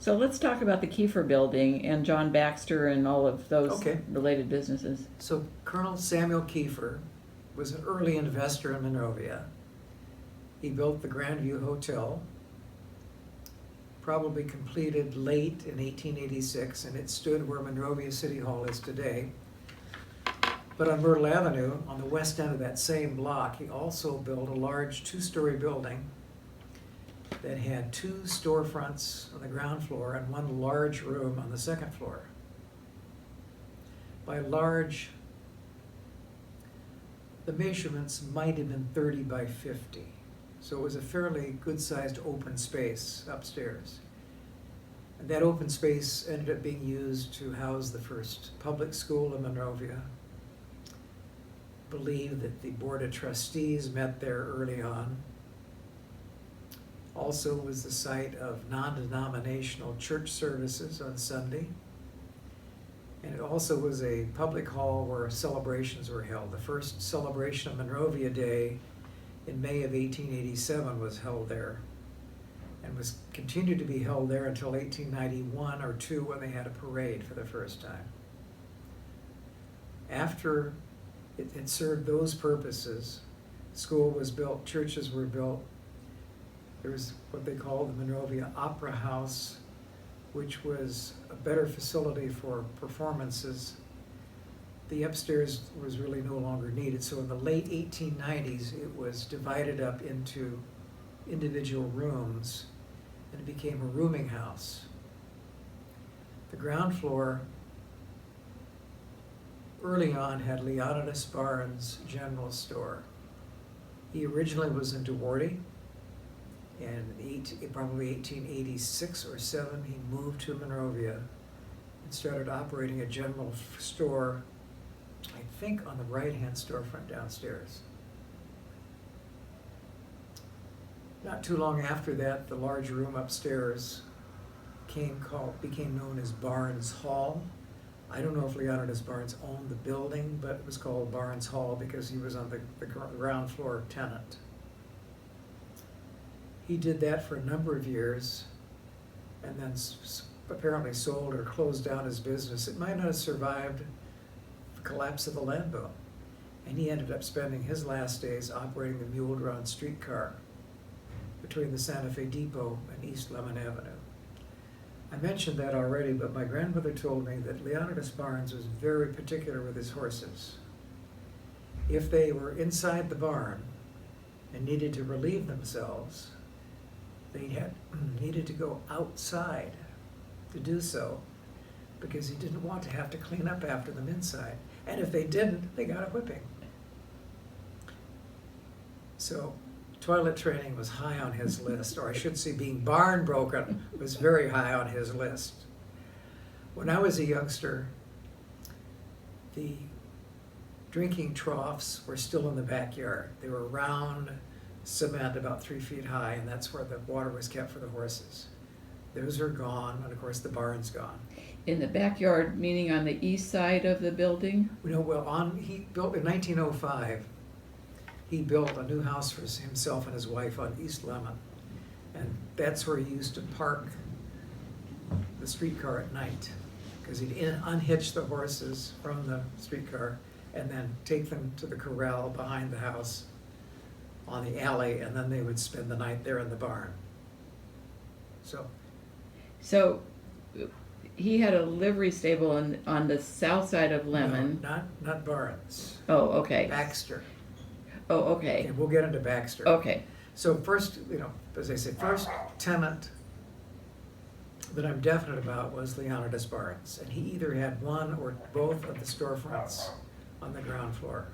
So let's talk about the Keefer building and John Baxter and all of those Okay. related businesses. So Colonel Samuel Keefer was an early investor in Monrovia. He built the Grandview Hotel, probably completed late in 1886, and it stood where Monrovia City Hall is today. But on Myrtle Avenue, on the west end of that same block, he also built a large two-story building that had two storefronts on the ground floor and one large room on the second floor. By large, the measurements might have been 30 by 50. So it was a fairly good-sized open space upstairs. And that open space ended up being used to house the first public school in Monrovia. I believe that the Board of Trustees met there early on. Also was the site of non-denominational church services on Sunday. And it also was a public hall where celebrations were held. The first celebration of Monrovia Day in May of 1887 was held there, and was continued to be held there until 1891 or 2 when they had a parade for the first time. After it had served those purposes, school was built, churches were built. There was what they called the Monrovia Opera House, which was a better facility for performances. The upstairs was really no longer needed, so in the late 1890s, it was divided up into individual rooms, and it became a rooming house. The ground floor early on had Leonidas Barnes General Store. He originally was in Duarte, and in probably 1886 or 7, he moved to Monrovia and started operating a general store, I think on the right-hand storefront downstairs. Not too long after that, the large room upstairs became known as Barnes Hall. I don't know if Leonidas Barnes owned the building, but it was called Barnes Hall because he was on the ground floor tenant. He did that for a number of years, and then apparently sold or closed down his business. It might not have survived the collapse of the land boom, and he ended up spending his last days operating the mule-drawn streetcar between the Santa Fe Depot and East Lemon Avenue. I mentioned that already, but my grandmother told me that Leonidas Barnes was very particular with his horses. If they were inside the barn and needed to relieve themselves, they needed to go outside to do so because he didn't want to have to clean up after them inside. And if they didn't, they got a whipping. So toilet training was high on his list, or I should say being barn broken was very high on his list. When I was a youngster, the drinking troughs were still in the backyard. They were round cement about 3 feet high, and that's where the water was kept for the horses. Those are gone, and of course the barn's gone. In the backyard, meaning on the east side of the building? He built in 1905. He built a new house for himself and his wife on East Lemon, and that's where he used to park the streetcar at night, because he'd unhitch the horses from the streetcar and then take them to the corral behind the house on the alley, and then they would spend the night there in the barn. So he had a livery stable on the south side of Lemon. No, not Barnes. Oh, okay. Baxter. Oh, okay. Okay, we'll get into Baxter. Okay. So first, as I say, first tenant that I'm definite about was Leonidas Barnes, and he either had one or both of the storefronts on the ground floor.